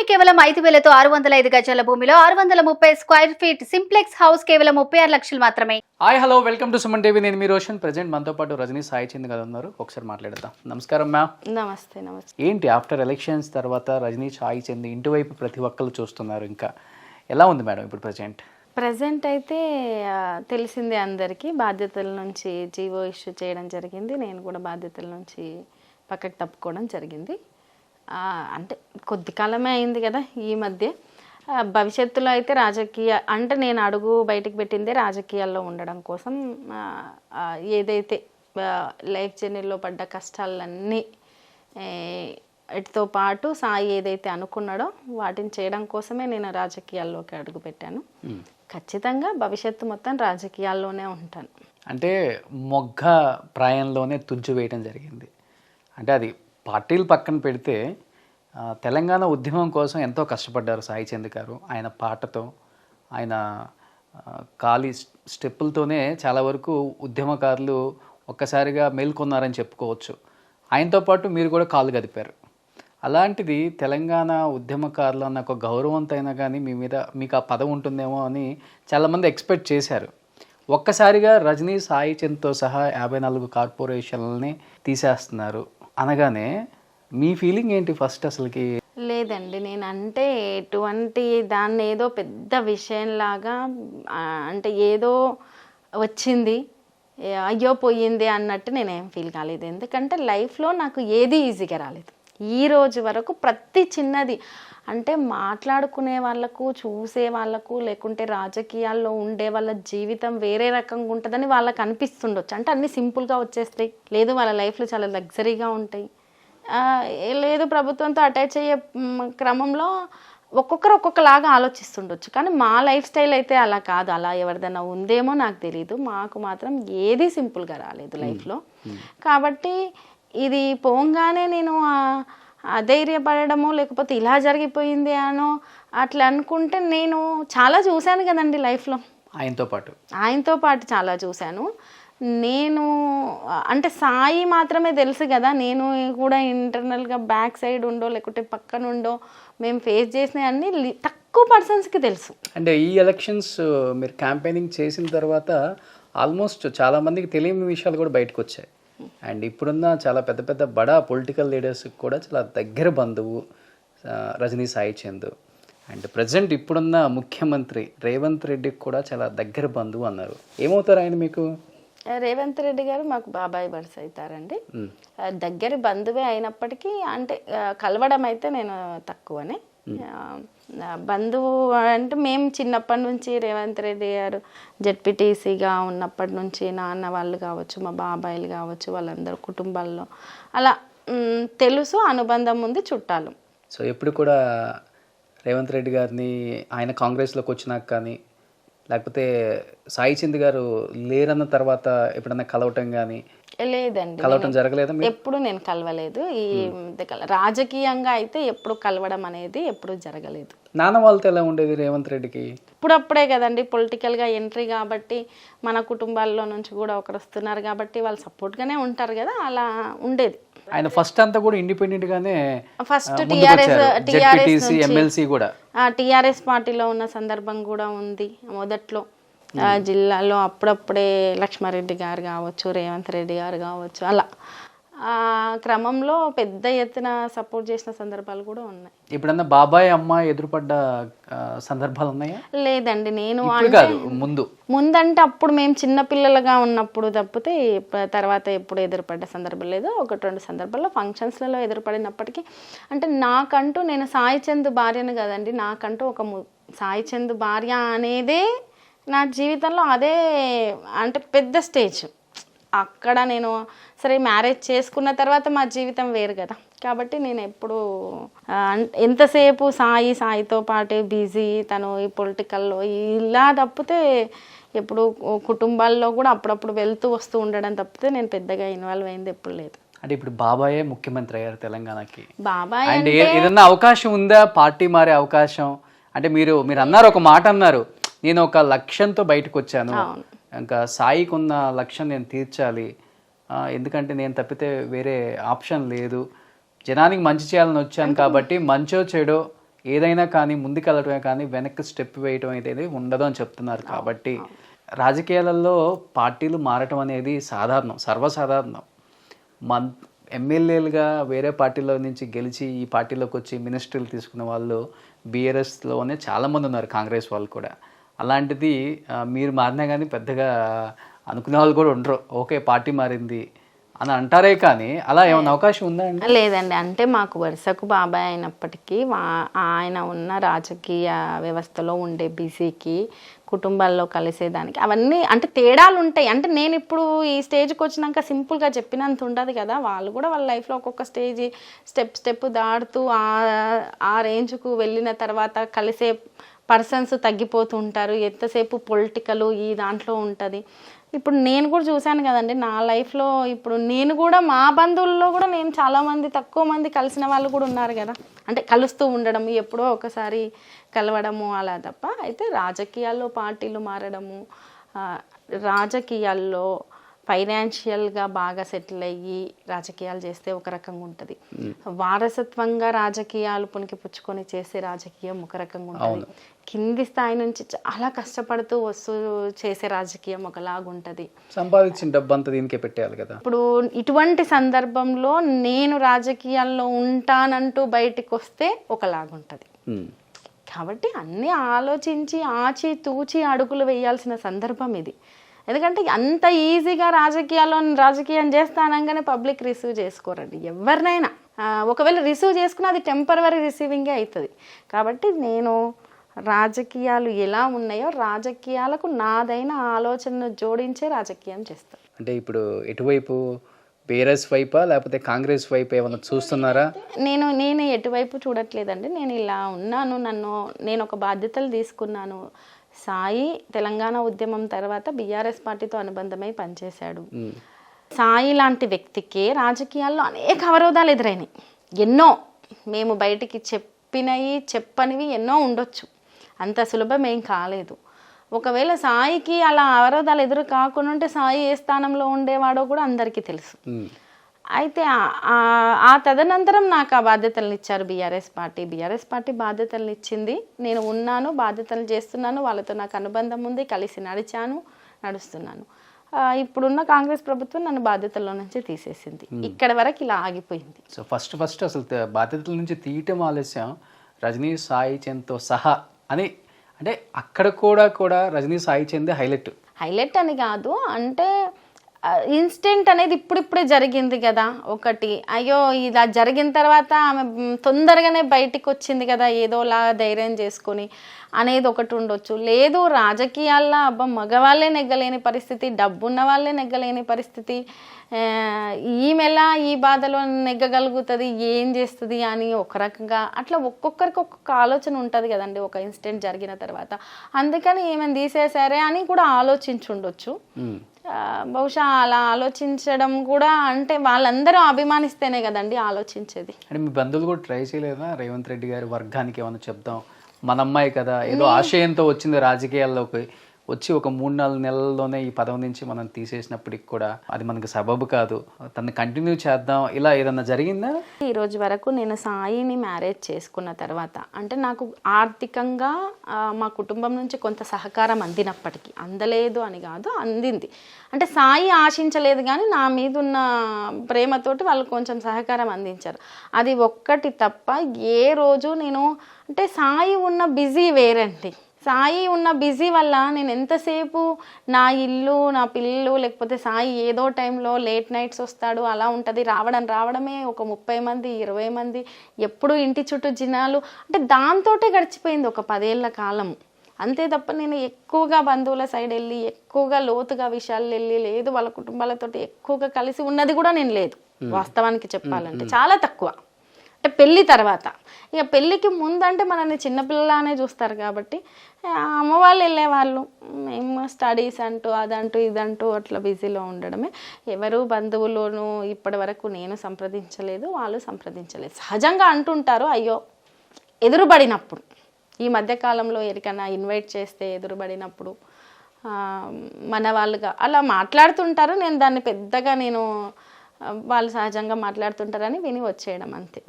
కేవలం 5,000తో 605 గజాల భూమిలో 630 స్క్వేర్ ఫీట్ సింప్లెక్స్ హౌస్ కేవలం 36 లక్షలు మాత్రమే. Hi hello welcome to Suman TV. నేను మీ రోషన్. ప్రెజెంట్ మనతో పాటు రజనీ సాయి చంద్ గారు ఉన్నారు. ఒకసారి మాట్లాడదాం. నమస్కారం మ్యామ్. నమస్తే. ఏంటి ఆఫ్టర్ ఎలక్షన్స్ తర్వాత రజనీ సాయి చంద్ ఇంటి వైపు ప్రతి ఒక్కరు చూస్తున్నారు. ఇంకా ఎలా ఉంది మేడం ఇప్పుడు ప్రజెంట్ అయితే తెలిసిందే అందరికీ. బాధ్యతల నుంచి జీవో ఇష్యూ చేయడం జరిగింది. నేను కూడా బాధ్యతల నుంచి పక్కకు తప్పుకోవడం జరిగింది. అంటే కొద్ది కాలమే అయింది కదా ఈ మధ్య. భవిష్యత్తులో అయితే అంటే నేను అడుగు బయటికి పెట్టిందే రాజకీయాల్లో ఉండడం కోసం. ఏదైతే లైఫ్ జర్నీలో పడ్డ కష్టాలన్నీ వీటితో పాటు సాయి ఏదైతే అనుకున్నాడో వాటిని చేయడం కోసమే నేను రాజకీయాల్లోకి అడుగు పెట్టాను. ఖచ్చితంగా భవిష్యత్తు మొత్తం రాజకీయాల్లోనే ఉంటాను. అంటే మొగ్గ ప్రాయంలోనే తుంచు వేయడం జరిగింది. అంటే అది పార్టీలు పక్కన పెడితే తెలంగాణ ఉద్యమం కోసం ఎంతో కష్టపడ్డారు సాయి చంద్ గారు. ఆయన పాటతో, ఆయన ఖాళీ స్టెప్పులతోనే చాలా వరకు ఉద్యమకారులు ఒక్కసారిగా మేల్కొన్నారని చెప్పుకోవచ్చు. ఆయనతో పాటు మీరు కూడా కాలు కదిపారు. అలాంటిది తెలంగాణ ఉద్యమకారులు అన్న ఒక గౌరవంతో అయినా కానీ మీకు ఆ పదవి ఉంటుందేమో అని చాలామంది ఎక్స్పెక్ట్ చేశారు. ఒక్కసారిగా రజనీ సాయి చంద్తో సహా 54 కార్పొరేషన్లని తీసేస్తున్నారు అనగానే మీ ఫీలింగ్ ఏంటి ఫస్ట్ అసలుకి? లేదండి, నేను అంటే ఎటువంటి దాన్ని ఏదో పెద్ద విషయంలాగా అంటే ఏదో వచ్చింది అయ్యో పోయింది అన్నట్టు నేనేం ఫీల్ కాలేదు. ఎందుకంటే లైఫ్లో నాకు ఏది ఈజీగా రాలేదు ఈ రోజు వరకు. ప్రతి చిన్నది అంటే మాట్లాడుకునే వాళ్ళకు, చూసే వాళ్ళకు, లేకుంటే రాజకీయాల్లో ఉండే వాళ్ళ జీవితం వేరే రకంగా ఉంటుందని వాళ్ళకి అనిపిస్తుండొచ్చు. అంటే అన్నీ సింపుల్గా వచ్చేస్తాయి, లేదు వాళ్ళ లైఫ్లో చాలా లగ్జరీగా ఉంటాయి, లేదు ప్రభుత్వంతో అటాచ్ అయ్యే క్రమంలో ఒక్కొక్కరు ఒక్కొక్కలాగా ఆలోచిస్తుండొచ్చు. కానీ మా లైఫ్ స్టైల్ అయితే అలా కాదు. అలా ఎవరిదైనా ఉందేమో నాకు తెలీదు. మాకు మాత్రం ఏది సింపుల్గా రాలేదు లైఫ్లో. కాబట్టి ఇది పోగానే నేను అధైర్యపడడమో లేకపోతే ఇలా జరిగిపోయింది అనో అట్లా అనుకుంటే, నేను చాలా చూశాను కదండి లైఫ్లో. ఆయనతో పాటు చాలా చూశాను. నేను అంటే సాయి మాత్రమే తెలుసు కదా, నేను కూడా ఇంటర్నల్గా బ్యాక్ సైడ్ ఉండో లేకుంటే పక్కన ఉండో మేము ఫేస్ చేసినవి అన్నీ తక్కువ పర్సన్స్కి తెలుసు. అంటే ఈ ఎలక్షన్స్ మీరు క్యాంపెయినింగ్ చేసిన తర్వాత ఆల్మోస్ట్ చాలామందికి తెలియని విషయాలు కూడా బయటకు వచ్చాయి. అండ్ ఇప్పుడున్న చాలా పెద్ద పెద్ద బడా పొలిటికల్ లీడర్స్కి కూడా చాలా దగ్గర బంధువు రజనీ సాయి చంద్. అండ్ ప్రజెంట్ ఇప్పుడున్న ముఖ్యమంత్రి రేవంత్ రెడ్డికి కూడా చాలా దగ్గర బంధువు అన్నారు. ఏమవుతారు ఆయన మీకు? రేవంత్ రెడ్డి గారు మాకు బాబాయ్ వరుస అవుతారండి. దగ్గర బంధువే అయినప్పటికీ అంటే కలవడం అయితే నేను తక్కువనే. బంధువు అంటే మేము చిన్నప్పటి నుంచి రేవంత్ రెడ్డి గారు జెడ్పీటీసీగా ఉన్నప్పటి నుంచి నాన్న వాళ్ళు కావచ్చు, మా బాబాయిలు కావచ్చు, వాళ్ళందరూ కుటుంబాల్లో అలా తెలుసు, అనుబంధం ఉంది, చుట్టాలు. సో ఎప్పుడు కూడా రేవంత్ రెడ్డి గారిని ఆయన కాంగ్రెస్లోకి వచ్చినాక కానీ లేకపోతే సాయి చంద్ గారు లేరన్న తర్వాత ఎప్పుడన్నా కలవటం కానీ? లేదండి, కలవటం జరగలేదు. ఎప్పుడు నేను కలవలేదు. ఈ రాజకీయంగా అయితే ఎప్పుడు కలవడం అనేది ఎప్పుడు జరగలేదు. నాన్న వాళ్ళతో ఎలా ఉండేది రేవంత్ రెడ్డికి? ఇప్పుడప్పుడే కదండి పొలిటికల్గా ఎంట్రీ కాబట్టి మన కుటుంబాల్లో నుంచి కూడా ఒకరు వస్తున్నారు కాబట్టి వాళ్ళు సపోర్ట్గానే ఉంటారు కదా, అలా ఉండేది. ఆయన ఫస్ట్ అంతా కూడా ఇండిపెండెంట్ గానే ఫస్ట్ టీఆర్ఎస్ పార్టీలో ఉన్న సందర్భం కూడా ఉంది. మొదట్లో జిల్లాలో అప్పుడప్పుడే లక్ష్మారెడ్డి గారు కావచ్చు, రేవంత్ రెడ్డి గారు కావచ్చు, అలా క్రమంలో పెద్ద ఎత్తున సపోర్ట్ చేసిన సందర్భాలు కూడా ఉన్నాయి. ఇప్పుడన్నా బాబాయ్ అమ్మ ఎదురుపడ్డ సందర్భాలు ఉన్నాయా? లేదండి, నేను ముందంటే అప్పుడు మేము చిన్న పిల్లలుగా ఉన్నప్పుడు తప్పితే తర్వాత ఎప్పుడు ఎదురుపడ్డ సందర్భం లేదు. 1-2 సందర్భాల్లో ఫంక్షన్స్లలో ఎదురుపడినప్పటికీ అంటే నాకంటూ నేను సాయి చంద్ భార్యను కదండి, నాకంటూ ఒక సాయి చంద్ భార్య అనేదే నా జీవితంలో అదే అంటే పెద్ద స్టేజ్. అక్కడ నేను సరే మ్యారేజ్ చేసుకున్న తర్వాత మా జీవితం వేరు కదా, కాబట్టి నేను ఎప్పుడు ఎంతసేపు సాయితో పాటు బిజీ, తను ఈ పొలిటికల్లో ఇలా తప్పితే ఎప్పుడు కుటుంబాల్లో కూడా అప్పుడప్పుడు వెళ్తూ వస్తూ ఉండడం తప్పితే నేను పెద్దగా ఇన్వాల్వ్ అయింది ఎప్పుడు లేదు. అంటే ఇప్పుడు బాబాయే ముఖ్యమంత్రి అయ్యారు తెలంగాణకి. బాబాయ్ అంటే ఏదన్నా అవకాశం ఉందా పార్టీ మారే అవకాశం? అంటే మీరు అన్నారు, ఒక మాట అన్నారు, నేను ఒక లక్ష్యంతో బయటకు వచ్చాను, ఇంకా సాయికి ఉన్న లక్ష్యం నేను తీర్చాలి, ఎందుకంటే నేను తప్పితే వేరే ఆప్షన్ లేదు, జనానికి మంచి చేయాలని వచ్చాను కాబట్టి మంచో చెడో ఏదైనా కానీ ముందుకెళ్ళటమే కానీ వెనక్కి స్టెప్ వేయటం అనేది ఉండదు అని చెప్తున్నారు. కాబట్టి రాజకీయాలలో పార్టీలు మారటం అనేది సాధారణం, సర్వసాధారణం. ఎమ్మెల్యేలుగా వేరే పార్టీలో నుంచి గెలిచి ఈ పార్టీలోకి వచ్చి మినిస్ట్రీలు తీసుకున్న వాళ్ళు బీఆర్ఎస్లోనే చాలామంది ఉన్నారు, కాంగ్రెస్ వాళ్ళు కూడా. అలాంటిది మీరు మారినా కానీ పెద్దగా అనుకునే వాళ్ళు కూడా ఉండరు. ఓకే పార్టీ మారింది అని అంటారే కానీ అలా ఏమైనా అవకాశం ఉందా అండి? లేదండి, అంటే మాకు వరుసకు బాబాయ్ అయినప్పటికీ ఆయన ఉన్న రాజకీయ వ్యవస్థలో ఉండే బిజీకి కుటుంబాల్లో కలిసేదానికి అవన్నీ అంటే తేడాలు ఉంటాయి. అంటే నేను ఇప్పుడు ఈ స్టేజ్కి వచ్చినాక సింపుల్గా చెప్పినంత ఉండదు కదా. వాళ్ళు కూడా వాళ్ళ లైఫ్లో ఒక్కొక్క స్టెప్ దాటుతూ ఆ రేంజ్కు వెళ్ళిన తర్వాత కలిసే పర్సన్స్ తగ్గిపోతూ ఉంటారు. ఎంతసేపు పొలిటికల్ ఈ దాంట్లో ఉంటుంది. ఇప్పుడు నేను కూడా చూశాను కదండి నా లైఫ్లో. ఇప్పుడు నేను కూడా మా బంధువుల్లో కూడా నేను చాలామంది తక్కువ మంది కలిసిన వాళ్ళు కూడా ఉన్నారు కదా. అంటే కలుస్తూ ఉండడం, ఎప్పుడో ఒకసారి కలవడము అలా తప్ప. అయితే రాజకీయాల్లో పార్టీలు మారడము, రాజకీయాల్లో ఫైనాన్షియల్గా బాగా సెటిల్ అయ్యి రాజకీయాలు చేస్తే ఒక రకంగా ఉంటుంది. వారసత్వంగా రాజకీయాలు పుణికిపుచ్చుకొని చేసే రాజకీయం ఒక రకంగా ఉంటుంది. కింది స్థాయి నుంచి చాలా కష్టపడుతూ వస్తూ చేసే రాజకీయం ఒకలాగుంటుంది. సంపాదించిన డబ్బు అంతా దీనికే పెట్టేయాలి కదా. ఇప్పుడు ఇటువంటి సందర్భంలో నేను రాజకీయాల్లో ఉంటానంటూ బయటికి వస్తే ఒకలాగుంటుంది. కాబట్టి అన్నీ ఆలోచించి ఆచి తూచి అడుగులు వేయాల్సిన సందర్భం ఇది. ఎందుకంటే అంత ఈజీగా రాజకీయం చేస్తానంగానే పబ్లిక్ రిసీవ్ చేసుకోరండి ఎవరినైనా. ఒకవేళ రిసీవ్ చేసుకున్నా అది టెంపరవరీ రిసీవింగే అవుతుంది. కాబట్టి నేను రాజకీయాలు ఎలా ఉన్నాయో రాజకీయాలకు నాదైన ఆలోచనను జోడించే రాజకీయం చేస్తాను. అంటే ఇప్పుడు ఎటువైపు, బీఆర్ఎస్ వైపా లేకపోతే కాంగ్రెస్ వైపు ఏమైనా చూస్తున్నారా? నేను ఎటువైపు చూడట్లేదండి. నేను ఇలా ఉన్నాను, నేను ఒక బాధ్యతలు తీసుకున్నాను. సాయి తెలంగాణ ఉద్యమం తర్వాత బీఆర్ఎస్ పార్టీతో అనుబంధమై పనిచేశాడు. సాయి లాంటి వ్యక్తికి రాజకీయాల్లో అనేక అవరోధాలు ఎదురైనాయి. ఎన్నో మేము బయటికి చెప్పనివి ఎన్నో ఉండొచ్చు. అంత సులభం ఏం కాలేదు. ఒకవేళ సాయికి అలా అవరోధాలు ఎదురు కాకుండా ఉంటే సాయి ఏ స్థానంలో ఉండేవాడో కూడా అందరికీ తెలుసు. అయితే ఆ తదనంతరం నాకు ఆ బాధ్యతలను ఇచ్చారు బీఆర్ఎస్ పార్టీ బాధ్యతలను ఇచ్చింది. నేను ఉన్నాను, బాధ్యతలు చేస్తున్నాను, వాళ్ళతో నాకు అనుబంధం ఉంది, కలిసి నడుస్తున్నాను. ఇప్పుడున్న కాంగ్రెస్ ప్రభుత్వం నన్ను బాధ్యతల్లో నుంచి తీసేసింది. ఇక్కడ వరకు ఇలా ఆగిపోయింది. సో ఫస్ట్ అసలు బాధ్యతల నుంచి తీయటం ఆలస్యం, రజనీ సాయి చంద్తో సహా అని అంటే అక్కడ కూడా రజనీ సాయి చంద్ హైలైట్ అని కాదు. అంటే ఇన్సిడెంట్ అనేది ఇప్పుడిప్పుడే జరిగింది కదా. ఒకటి అయ్యో ఇలా జరిగిన తర్వాత ఆమె తొందరగానే బయటికి వచ్చింది కదా ఏదోలా ధైర్యం చేసుకొని అనేది ఒకటి ఉండొచ్చు. లేదు రాజకీయాల్లో మగవాళ్ళే నెగ్గలేని పరిస్థితి, డబ్బున్న వాళ్ళే నెగ్గలేని పరిస్థితి, ఈమెలా ఈ బాధలో నెగ్గగలుగుతుంది, ఏం చేస్తుంది అని ఒక రకంగా అట్లా ఒక్కొక్కరికి ఒక్కొక్క ఆలోచన ఉంటుంది కదండి ఒక ఇన్సిడెంట్ జరిగిన తర్వాత. అందుకని ఏమైనా తీసేసారే అని కూడా ఆలోచించుండొచ్చు. బహుశా అలా ఆలోచించడం కూడా అంటే వాళ్ళందరూ అభిమానిస్తేనే కదండి ఆలోచించేది. అంటే మీ బంధువులు కూడా ట్రై చేయలేదా రేవంత్ రెడ్డి గారి వర్గానికి ఏమైనా చెప్దాం, మన అమ్మాయి కదా ఏదో ఆశయంతో వచ్చింది రాజకీయాల్లోకి వచ్చి ఒక 3-4 నెలల్లోనే ఈ పదవి నుంచి మనం తీసేసినప్పటికి కూడా అది మనకు సబబు కాదు, తను కంటిన్యూ చేద్దాం, ఇలా ఏదన్నా జరిగిందా? ఈ రోజు వరకు నేను సాయిని మ్యారేజ్ చేసుకున్న తర్వాత అంటే నాకు ఆర్థికంగా మా కుటుంబం నుంచి కొంత సహకారం అందినప్పటికీ, అందలేదు అని కాదు అందింది. అంటే సాయి ఆశించలేదు కానీ నా మీద ఉన్న ప్రేమతోటి వాళ్ళు కొంచెం సహకారం అందించారు. అది ఒక్కటి తప్ప ఏ రోజు నేను అంటే సాయి ఉన్న బిజీ వేరండి. సాయి ఉన్న బిజీ వల్ల నేను ఎంతసేపు నా ఇల్లు, నా పిల్లలు, లేకపోతే సాయి ఏదో టైంలో లేట్ నైట్స్ వస్తాడు, అలా ఉంటుంది. రావడమే ఒక 30 మంది 20 మంది ఎప్పుడు ఇంటి చుట్టూ జనాలు, అంటే దాంతోటే గడిచిపోయింది ఒక 10 ఏళ్ల కాలం. అంతే తప్ప నేను ఎక్కువగా బంధువుల సైడ్ వెళ్ళి ఎక్కువగా లోతుగా విషయాలు వెళ్ళి లేదు, వాళ్ళ కుటుంబాలతోటి ఎక్కువగా కలిసి ఉన్నది కూడా నేను లేదు వాస్తవానికి చెప్పాలంటే. చాలా తక్కువ. అంటే పెళ్ళి తర్వాత, ఇక పెళ్ళికి ముందంటే మనల్ని చిన్నపిల్లలానే చూస్తారు కాబట్టి అమ్మ వాళ్ళు వెళ్ళేవాళ్ళు, మేము స్టడీస్ అంటూ అదంటూ ఇదంటూ అట్లా బిజీలో ఉండడమే. ఎవరు బంధువులను ఇప్పటి వరకు నేను సంప్రదించలేదు, వాళ్ళు సంప్రదించలేదు. సహజంగా అంటుంటారు అయ్యో ఎదురుబడినప్పుడు, ఈ మధ్యకాలంలో ఎవరికైనా ఇన్వైట్ చేస్తే ఎదురుబడినప్పుడు మన వాళ్ళుగా అలా మాట్లాడుతుంటారు. నేను దాన్ని పెద్దగా వాళ్ళు సహజంగా మాట్లాడుతుంటారని విని వచ్చేయడం అంతే.